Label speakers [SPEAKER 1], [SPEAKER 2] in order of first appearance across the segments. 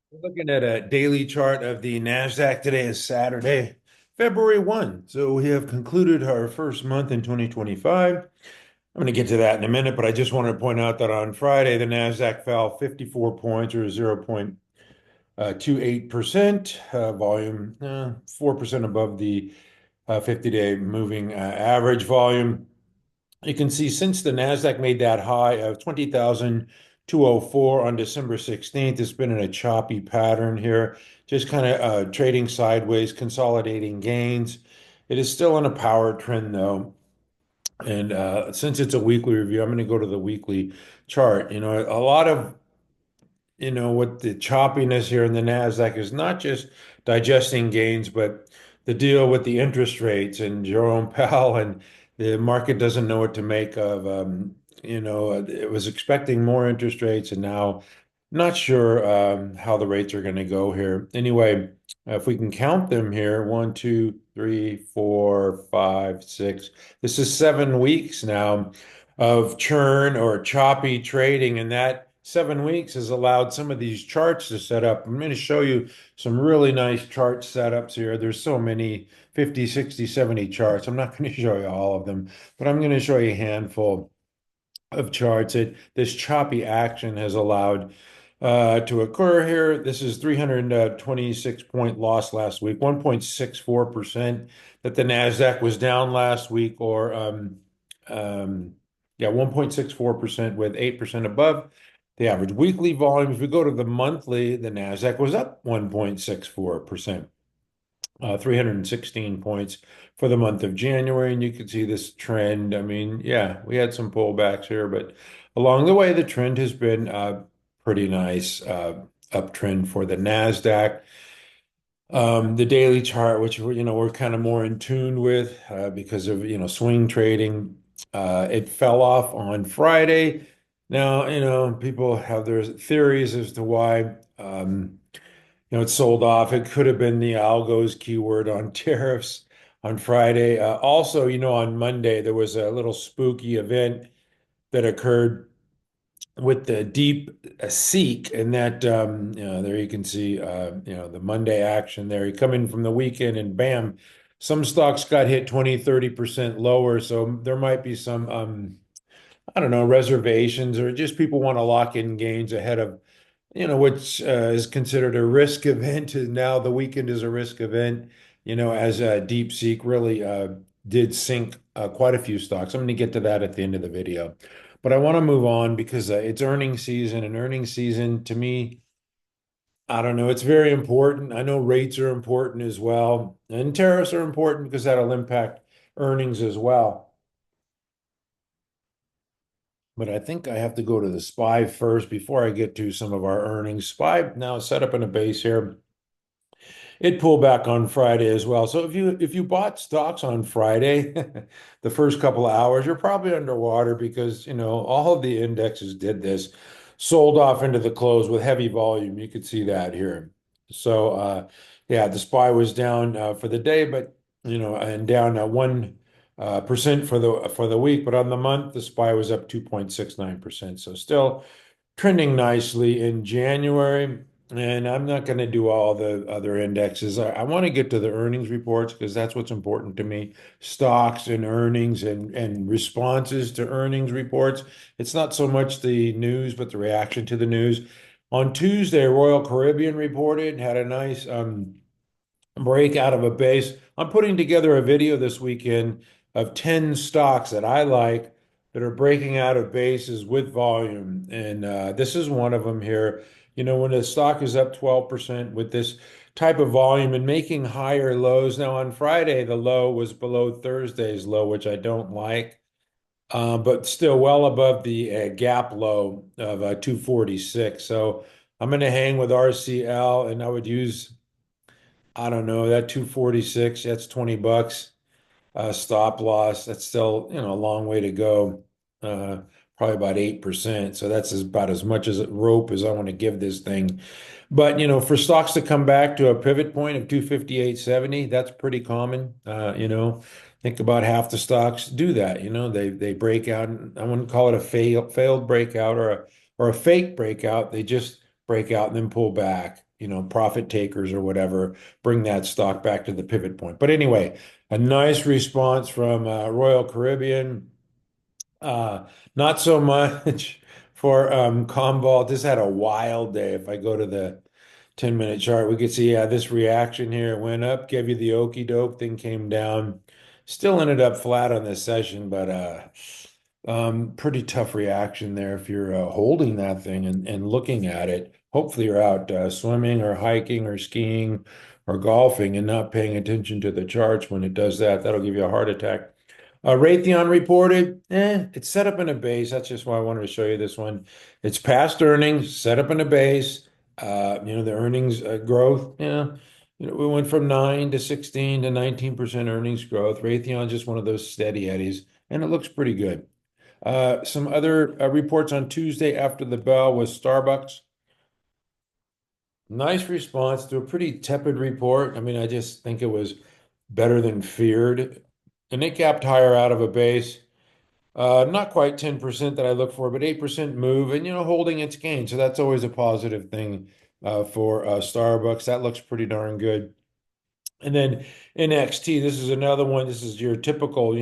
[SPEAKER 1] We're looking at a daily chart of the Nasdaq. Today is Saturday, February 1. So we have concluded our first month in 2025. I'm going to get to that in a minute, but I just wanted to point out that on Friday, the Nasdaq fell 54 points or 0.28%, volume 4% above the 50-day moving average volume. You can see since the Nasdaq made that high of 20,204 on December 16th, it's been in a choppy pattern here, just kind of trading sideways, consolidating gains. It is still on a power trend though. And since it's a weekly review, I'm going to go to the weekly chart. A lot of what the choppiness here in the Nasdaq is not just digesting gains, but the deal with the interest rates and Jerome Powell, and the market doesn't know what to make of. It was expecting more interest rates, and now not sure how the rates are going to go here. Anyway, if we can count them here, 1, 2, 3, 4, 5, 6. This is 7 weeks now of churn or choppy trading, and that 7 weeks has allowed some of these charts to set up. I'm going to show you some really nice chart setups here. There's so many 50, 60, 70 charts. I'm not going to show you all of them, but I'm going to show you a handful of charts that this choppy action has allowed to occur here. This is 326 point loss last week, 1.64% that the Nasdaq was down last week, or yeah, 1.64% with 8% above the average weekly volume. If we go to the monthly, the Nasdaq was up 1.64%. 316 points for the month of January. And you can see this trend. I mean, yeah, we had some pullbacks here, but along the way, the trend has been pretty nice uptrend for the NASDAQ. The daily chart, which we're kind of more in tune with because of swing trading, it fell off on Friday. Now, people have their theories as to why. It sold off. It could have been the algos keyword on tariffs on Friday. Also, on Monday, there was a little spooky event that occurred with the deep seek, and that there you can see the Monday action there. You come in from the weekend and bam, some stocks got hit 20, 30% lower. So there might be some I don't know, reservations, or just people want to lock in gains ahead of which is considered a risk event. And now the weekend is a risk event, as DeepSeek really did sink quite a few stocks. I'm going to get to that at the end of the video. But I want to move on because it's earnings season, and earnings season to me, I don't know, it's very important. I know rates are important as well, and tariffs are important because that'll impact earnings as well. But I think I have to go to the SPY first before I get to some of our earnings. SPY now set up in a base here. It pulled back on Friday as well. So if you bought stocks on Friday, the first couple of hours, you're probably underwater because, all of the indexes did this, sold off into the close with heavy volume. You could see that here. So yeah, the SPY was down for the day, but and down 1% for the week. But on the month, the SPY was up 2.69%. So still trending nicely in January. And I'm not going to do all the other indexes. I want to get to the earnings reports because that's what's important to me. Stocks and earnings and responses to earnings reports. It's not so much the news, but the reaction to the news. On Tuesday, Royal Caribbean reported, had a nice break out of a base. I'm putting together a video this weekend of 10 stocks that I like that are breaking out of bases with volume. And this is one of them here. When the stock is up 12% with this type of volume and making higher lows. Now, on Friday, the low was below Thursday's low, which I don't like, but still well above the gap low of 246. So I'm going to hang with RCL, and I would use, I don't know, that 246, that's $20. Stop loss, that's still, a long way to go. Uh, Probably about 8%. So that's about as much as rope as I want to give this thing. But, for stocks to come back to a pivot point of 258.70, that's pretty common. Think about half the stocks do that. They break out. I wouldn't call it a failed breakout or a fake breakout. They just break out and then pull back, profit takers or whatever, bring that stock back to the pivot point. But anyway, a nice response from Royal Caribbean. Uh, Not so much for Commvault. This had a wild day. If I go to the 10-minute chart, we could see, this reaction here. It went up, gave you the okey doke, then came down. Still ended up flat on this session, but pretty tough reaction there if you're holding that thing and looking at it. Hopefully you're out swimming or hiking or skiing or golfing and not paying attention to the charts when it does that. That'll give you a heart attack. Raytheon reported, it's set up in a base. That's just why I wanted to show you this one. It's past earnings, set up in a base. The earnings growth, we went from 9 to 16 to 19% earnings growth. Raytheon just one of those steady eddies, and it looks pretty good. Some other reports on Tuesday after the bell was Starbucks. Nice response to a pretty tepid report. I mean, I just think it was better than feared. And it gapped higher out of a base. Not quite 10% that I look for, but 8% move and, holding its gain. So that's always a positive thing for Starbucks. That looks pretty darn good. And then NXT, this is another one. This is your typical,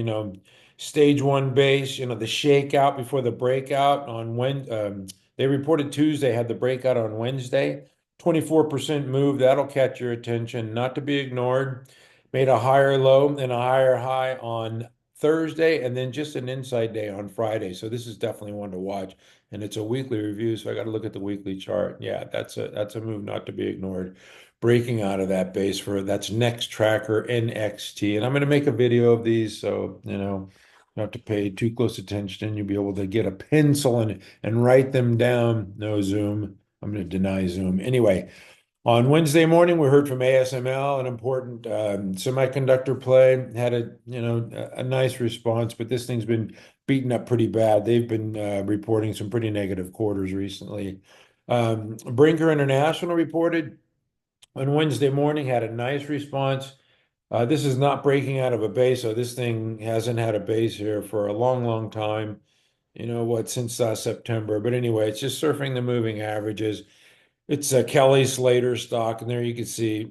[SPEAKER 1] stage one base, the shakeout before the breakout on when they reported Tuesday, had the breakout on Wednesday. 24% move, that'll catch your attention, not to be ignored. Made a higher low and a higher high on Thursday, and then just an inside day on Friday. So this is definitely one to watch. And it's a weekly review, so I got to look at the weekly chart. Yeah, that's a move not to be ignored. Breaking out of that base that's next tracker NXT. And I'm going to make a video of these, so you don't have to pay too close attention. You'll be able to get a pencil and write them down. No Zoom. I'm going to deny Zoom. Anyway, on Wednesday morning, we heard from ASML, an important semiconductor play, had a nice response, but this thing's been beaten up pretty bad. They've been reporting some pretty negative quarters recently. Brinker International reported on Wednesday morning, had a nice response. This is not breaking out of a base, so this thing hasn't had a base here for a long, long time. Since September. But anyway, it's just surfing the moving averages. It's a Kelly Slater stock, and there you can see,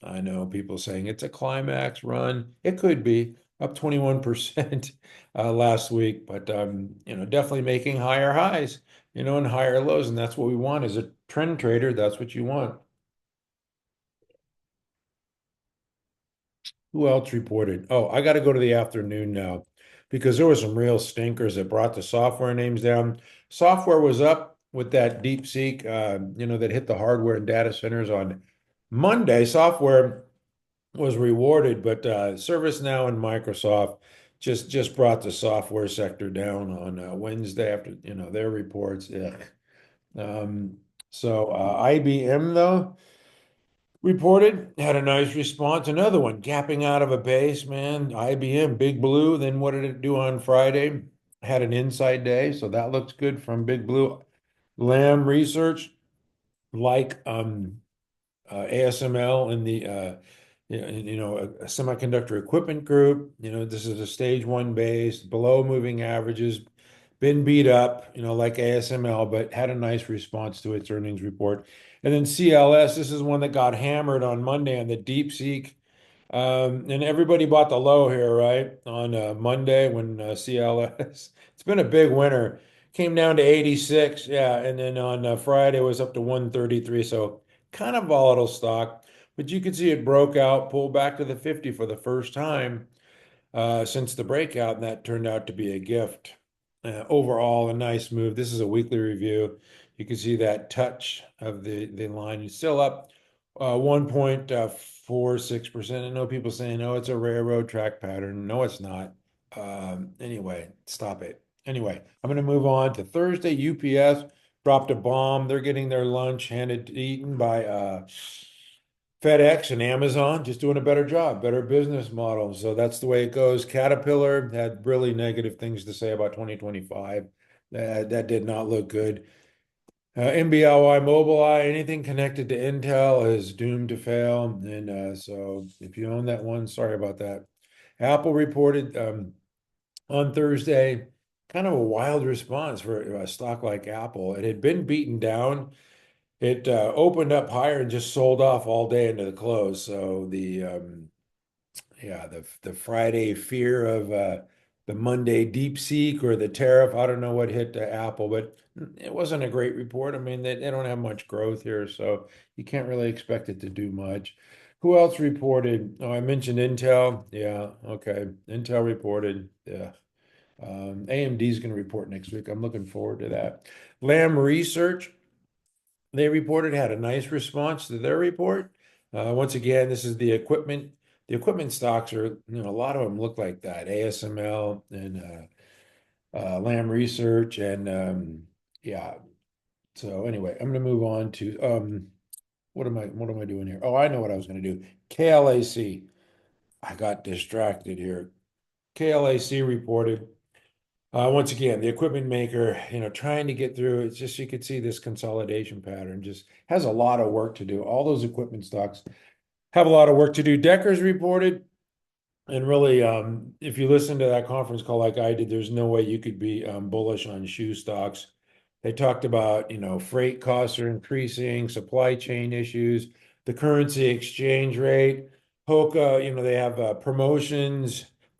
[SPEAKER 1] I know people saying it's a climax run. It could be up 21% last week, but definitely making higher highs, and higher lows, and that's what we want as a trend trader. That's what you want. Who else reported? Oh, I got to go to the afternoon now because there were some real stinkers that brought the software names down. Software was up with that DeepSeek, that hit the hardware and data centers on Monday. Software was rewarded, but ServiceNow and Microsoft just brought the software sector down on Wednesday after their reports. Yeah. So IBM though reported, had a nice response. Another one, gapping out of a base, man. IBM, Big Blue. Then what did it do on Friday? Had an inside day, so that looks good from Big Blue. Lam Research, like ASML in the a semiconductor equipment group. This is a stage one base, below moving averages, been beat up, like ASML, but had a nice response to its earnings report. And then CLS, this is one that got hammered on Monday on the DeepSeek. And everybody bought the low here, right? On Monday when CLS, it's been a big winner. Came down to 86, yeah. And then on Friday, it was up to 133. So kind of volatile stock. But you could see it broke out, pulled back to the 50 for the first time since the breakout, and that turned out to be a gift. Overall, a nice move. This is a weekly review. You can see that touch of the line. It's still up 1.46%. I know people saying, oh, it's a railroad track pattern. No, it's not. Anyway, stop it. Anyway, I'm going to move on to Thursday. UPS dropped a bomb. They're getting their lunch eaten by FedEx and Amazon, just doing a better job, better business model. So that's the way it goes. Caterpillar had really negative things to say about 2025. That did not look good. MBLY, Mobileye, anything connected to Intel is doomed to fail. And so if you own that one, sorry about that. Apple reported on Thursday, kind of a wild response for a stock like Apple. It had been beaten down. it opened up higher and just sold off all day into the close. So yeah, the Friday fear of the Monday deep seek or the tariff, I don't know what hit Apple, but it wasn't a great report. I mean, they don't have much growth here, so you can't really expect it to do much. Who else reported? Oh, I mentioned Intel. Yeah, okay. Intel reported. Yeah. AMD is going to report next week. I'm looking forward to that. Lam Research, they reported, had a nice response to their report. Once again, this is the equipment. The equipment stocks are, a lot of them look like that. ASML and Lam Research, and yeah. So anyway, I'm going to move on to what am I doing here? Oh, I know what I was going to do. KLAC. I got distracted here. KLAC reported. Once again, the equipment maker, trying to get through. It's just you could see this consolidation pattern just has a lot of work to do. All those equipment stocks have a lot of work to do. Decker's reported, and really, if you listen to that conference call like I did, there's no way you could be bullish on shoe stocks. They talked about, freight costs are increasing, supply chain issues, the currency exchange rate. Hoka, they have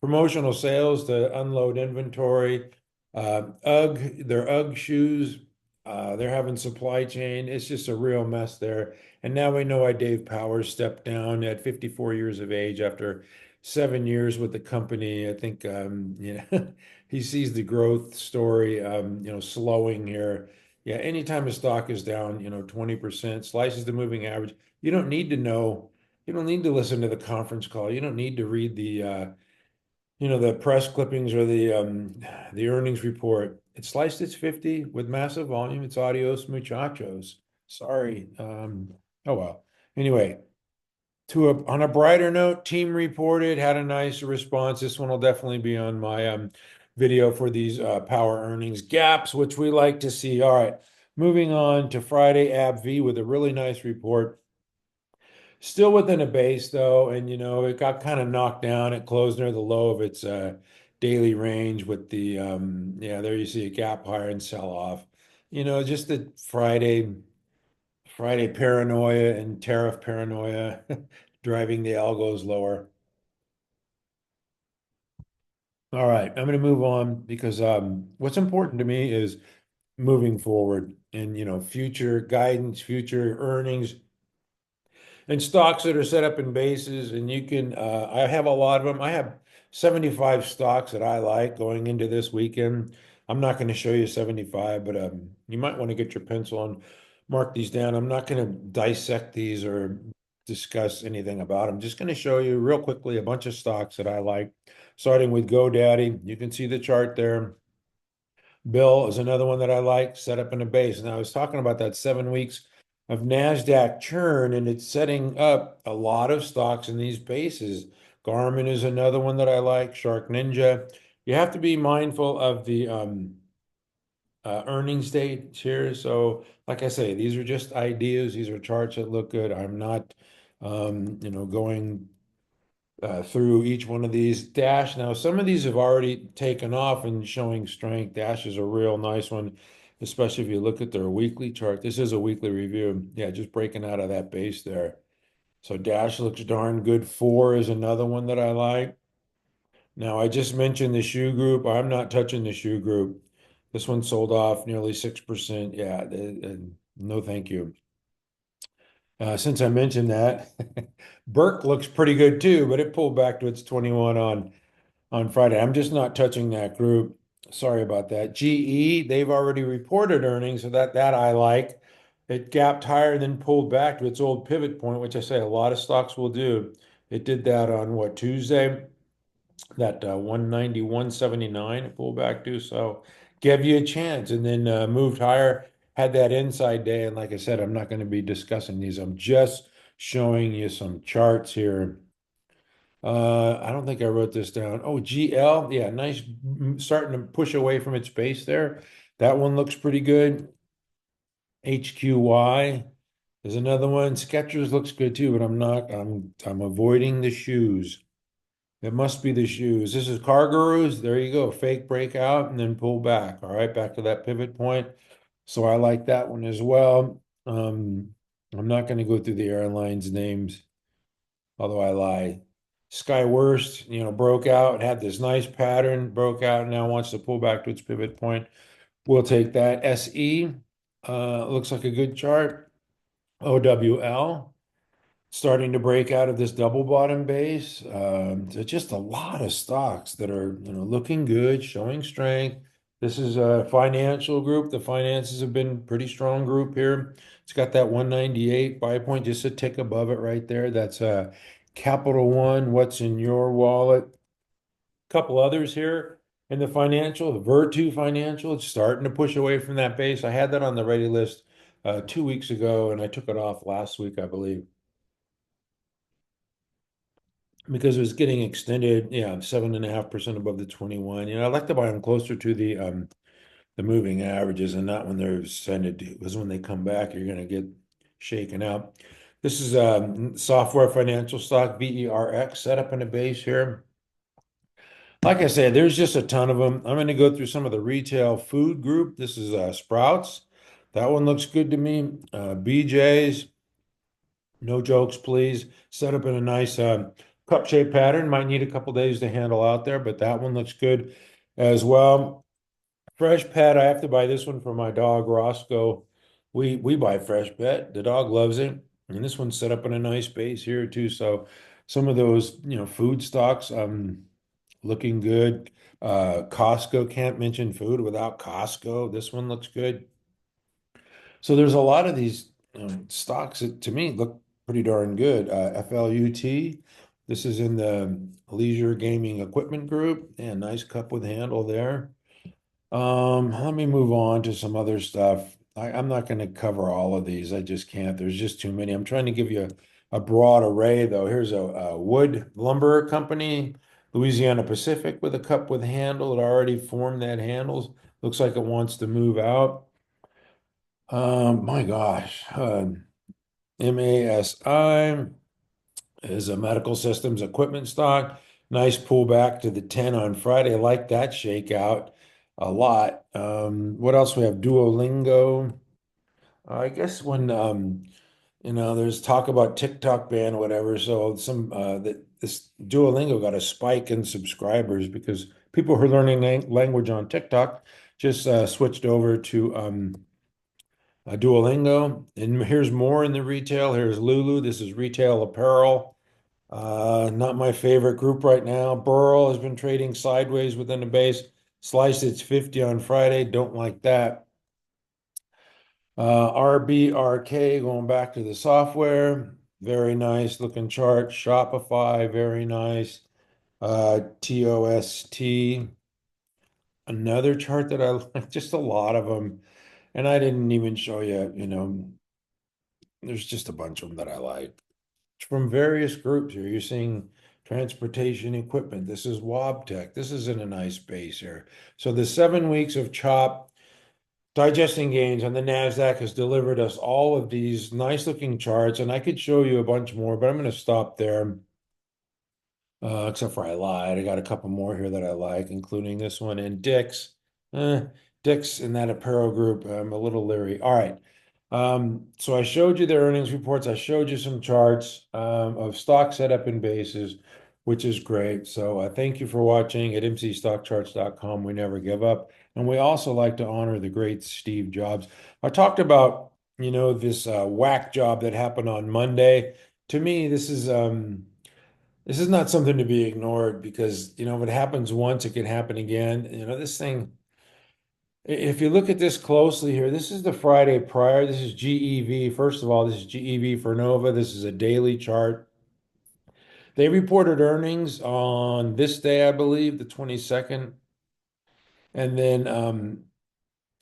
[SPEAKER 1] promotional sales to unload inventory. Their UGG shoes, they're having supply chain. It's just a real mess there. And now we know why Dave Powers stepped down at 54 years of age after 7 years with the company. I think, he sees the growth story, slowing here. Yeah, anytime a stock is down, 20%, slices the moving average, you don't need to know, you don't need to listen to the conference call. You don't need to read the press clippings or the earnings report. It sliced its 50 with massive volume. It's adios muchachos. Sorry. Oh well. Anyway, on a brighter note, team reported, had a nice response. This one will definitely be on my video for these power earnings gaps, which we like to see. All right, moving on to Friday, ABBV with a really nice report. Still within a base though, and it got kind of knocked down. It closed near the low of its daily range with the yeah, there you see a gap higher and sell off. Just the Friday paranoia and tariff paranoia driving the algos lower. All right, I'm going to move on because what's important to me is moving forward and future guidance, future earnings, and stocks that are set up in bases. And you can, I have a lot of them. I have 75 stocks that I like going into this weekend. I'm not going to show you 75, but you might want to get your pencil and mark these down. I'm not going to dissect these or discuss anything about them. I'm just going to show you real quickly a bunch of stocks that I like, starting with GoDaddy. You can see the chart there. BURL is another one that I like, set up in a base. And I was talking about that 7 weeks of Nasdaq churn, and it's setting up a lot of stocks in these bases. Garmin is another one that I like, Shark Ninja. You have to be mindful of the earnings dates here. So, like I say, these are just ideas. These are charts that look good. I'm not, going through each one of these. Dash, now some of these have already taken off and showing strength. Dash is a real nice one, especially if you look at their weekly chart. This is a weekly review. Yeah, just breaking out of that base there. So Dash looks darn good. Four is another one that I like. Now, I just mentioned the shoe group. I'm not touching the shoe group. This one sold off nearly 6%. Yeah, no thank you. Since I mentioned that, BERK looks pretty good too, but it pulled back to its 21 on Friday. I'm just not touching that group. Sorry about that. GE, they've already reported earnings, so that I like. It gapped higher and then pulled back to its old pivot point, which I say a lot of stocks will do. It did that on what, Tuesday? That 190, 179 it pulled back to. So gave you a chance and then moved higher, had that inside day. And like I said, I'm not going to be discussing these. I'm just showing you some charts here. I don't think I wrote this down. Oh, GL. Yeah, nice, starting to push away from its base there. That one looks pretty good. HQY is another one. Skechers looks good too, but I'm avoiding the shoes. It must be the shoes. This is CarGurus. There you go. Fake breakout and then pull back. All right, back to that pivot point. So I like that one as well. I'm not going to go through the airlines names, although I lie. Skyworst, broke out, had this nice pattern, broke out, now wants to pull back to its pivot point. We'll take that. SE, looks like a good chart. OWL, starting to break out of this double bottom base. So just a lot of stocks that are, looking good, showing strength. This is a financial group. The finances have been pretty strong group here. It's got that 198 buy point, just a tick above it right there. That's Capital One. What's in your wallet? A couple others here in the financial. The VIRT financial, it's starting to push away from that base. I had that on the ready list 2 weeks ago, and I took it off last week, I believe, because it was getting extended, 7.5% above the 21. I'd like to buy them closer to the moving averages and not when they're extended, because when they come back, you're going to get shaken out. This is software financial stock, VERX, set up in a base here. Like I said, there's just a ton of them. I'm going to go through some of the retail food group. This is Sprouts. That one looks good to me. BJ's. No jokes, please. Set up in a nice cup-shaped pattern. Might need a couple days to handle out there, but that one looks good as well. Fresh Pet, I have to buy this one for my dog, Roscoe. We buy Fresh Pet. The dog loves it. And this one's set up in a nice base here too. So some of those, food stocks, looking good. Costco, can't mention food without Costco. This one looks good. So there's a lot of these stocks that to me look pretty darn good. FLUT, this is in the leisure gaming equipment group. And nice cup with handle there. Let me move on to some other stuff. I'm not going to cover all of these. I just can't. There's just too many. I'm trying to give you a broad array, though. Here's a wood lumber company, Louisiana Pacific, with a cup with handle. It already formed that handles. Looks like it wants to move out. My gosh. MASI is a medical systems equipment stock. Nice pullback to the 10 on Friday. I like that shakeout a lot. What else we have? Duolingo. I guess when there's talk about TikTok ban or whatever, so this Duolingo got a spike in subscribers because people who are learning language on TikTok just switched over to Duolingo. And here's more in the retail. Here's Lulu. This is retail apparel. Not my favorite group right now. BURL has been trading sideways within the base. Sliced its 50 on Friday. Don't like that. RBRK, going back to the software. Very nice looking chart. Shopify, very nice. TOST. Another chart that I like, just a lot of them. And I didn't even show you, there's just a bunch of them that I like. From various groups here. You're seeing transportation equipment. This is Wabtec. This is in a nice base here. So the 7 weeks of chop digesting gains on the Nasdaq has delivered us all of these nice looking charts, and I could show you a bunch more, but I'm going to stop there. Except for I lied. I got a couple more here that I like, including this one and Dick's. Dick's in that apparel group. I'm a little leery. All right. So I showed you the earnings reports. I showed you some charts of stock setup and bases, which is great. So I thank you for watching at mcstockcharts.com. We never give up. And we also like to honor the great Steve Jobs. I talked about, this whack job that happened on Monday. To me, this is not something to be ignored because, if it happens once, it can happen again. This thing, if you look at this closely here, this is the Friday prior. This is GEV. First of all, this is GEV for Nova. This is a daily chart. They reported earnings on this day, I believe, the 22nd. And then,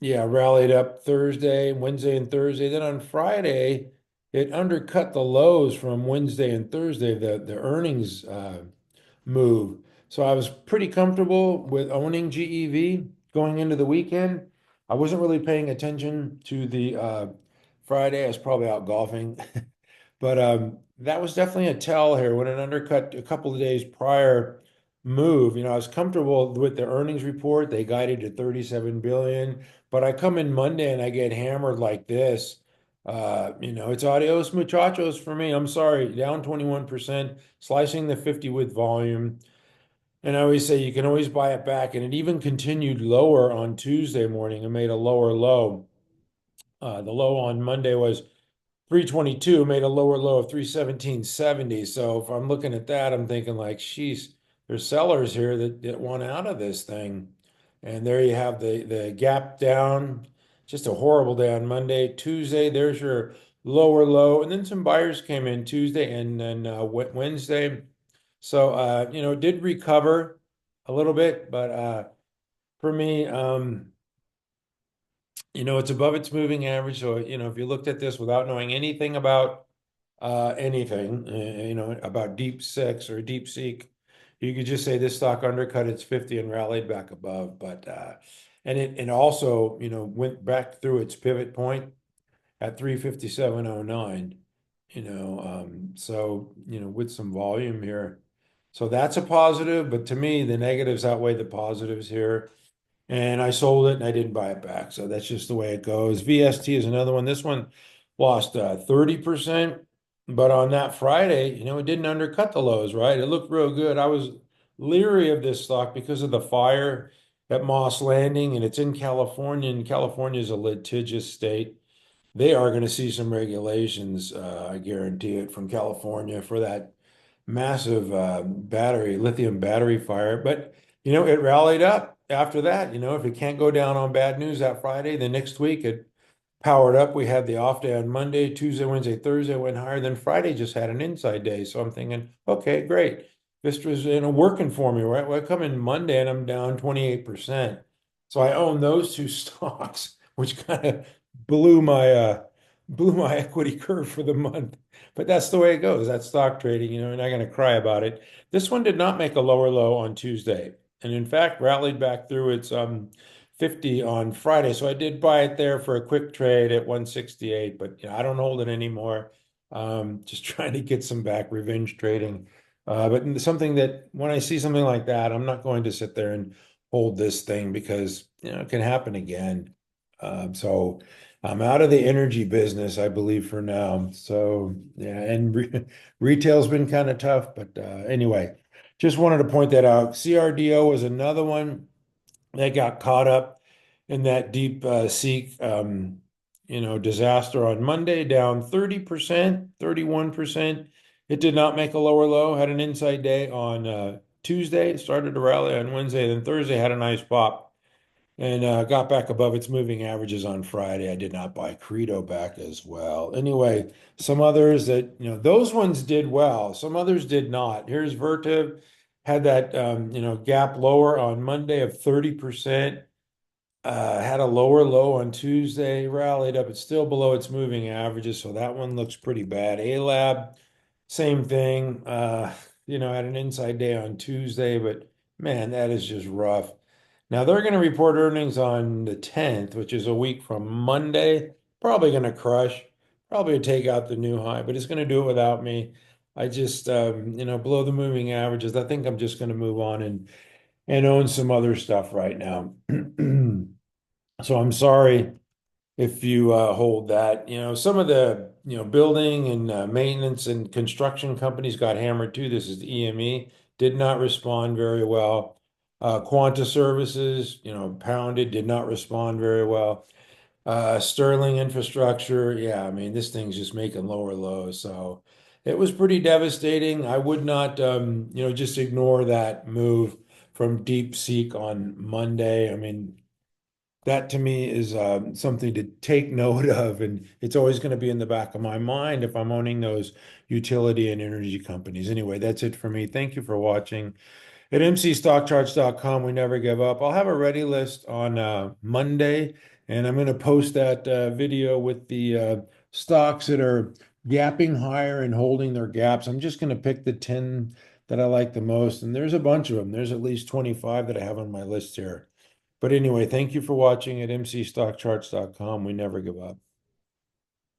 [SPEAKER 1] rallied up Thursday, Wednesday, and Thursday. Then on Friday, it undercut the lows from Wednesday and Thursday, the earnings move. So I was pretty comfortable with owning GEV going into the weekend. I wasn't really paying attention to the Friday. I was probably out golfing. But that was definitely a tell here when it undercut a couple of days prior move. I was comfortable with the earnings report. They guided to 37 billion, but I come in Monday and I get hammered like this. It's adios muchachos for me. I'm sorry, down 21%, slicing the 50 with volume. And I always say you can always buy it back. And it even continued lower on Tuesday morning and made a lower low. The low on Monday was 322, made a lower low of 317.70. So if I'm looking at that, I'm thinking like, sheesh, there's sellers here that want out of this thing. And there you have the gap down, just a horrible day on Monday. Tuesday, there's your lower low. And then some buyers came in Tuesday and then Wednesday. So, it did recover a little bit, but for me, it's above its moving average. So, if you looked at this without knowing anything about anything, about Deep Six or Deep Seek, you could just say this stock undercut its 50 and rallied back above. But and it also, went back through its pivot point at 357.09, so, with some volume here. So that's a positive, but to me, the negatives outweigh the positives here. And I sold it and I didn't buy it back. So that's just the way it goes. VST is another one. This one lost 30%. But on that Friday, it didn't undercut the lows, right? It looked real good. I was leery of this stock because of the fire at Moss Landing, and it's in California, and California is a litigious state. They are going to see some regulations, I guarantee it, from California for that massive lithium battery fire. But, it rallied up after that. If it can't go down on bad news that Friday, the next week it powered up. We had the off day on Monday, Tuesday, Wednesday, Thursday went higher. Then Friday just had an inside day. So I'm thinking, okay, great. Vistra's, working for me, right? Well, I come in Monday and I'm down 28%. So I own those two stocks, which kind of blew my uh blew my equity curve for the month. But that's the way it goes. That's stock trading, you're not going to cry about it. This one did not make a lower low on Tuesday, and in fact rallied back through its 50 on Friday. So I did buy it there for a quick trade at 168, but I don't hold it anymore. Just trying to get some back, revenge trading. But something that when I see something like that, I'm not going to sit there and hold this thing because it can happen again. So I'm out of the energy business, I believe, for now. So yeah, and retail's been kind of tough, but anyway, just wanted to point that out. CRDO was another one that got caught up in that deep seek, disaster on Monday, down 30%, 31%. It did not make a lower low, had an inside day on Tuesday, started to rally on Wednesday, then Thursday had a nice pop and got back above its moving averages on Friday. I did not buy Credo back as well. Anyway, some others that, those ones did well. Some others did not. Here's Vertiv, had that, gap lower on Monday of 30%. Had a lower low on Tuesday, rallied up. It's still below its moving averages, so that one looks pretty bad. ALAB, same thing. Had an inside day on Tuesday, but man, that is just rough. Now they're going to report earnings on the 10th, which is a week from Monday. Probably going to crush, probably take out the new high, but it's going to do it without me. I just, below the moving averages. I think I'm just going to move on and own some other stuff right now. So I'm sorry if you hold that. Some of the, building and maintenance and construction companies got hammered too. This is the EME, did not respond very well. Quanta Services, pounded, did not respond very well. Sterling Infrastructure, yeah, I mean, this thing's just making lower lows. So it was pretty devastating. I would not, just ignore that move from DeepSeek on Monday. I mean, that to me is something to take note of, and it's always going to be in the back of my mind if I'm owning those utility and energy companies. Anyway, that's it for me. Thank you for watching. At mcstockcharts.com, we never give up. I'll have a ready list on Monday, and I'm going to post that video with the stocks that are gapping higher and holding their gaps. I'm just going to pick the 10 that I like the most, and there's a bunch of them. There's at least 25 that I have on my list here. But anyway, thank you for watching at mcstockcharts.com. We never give up.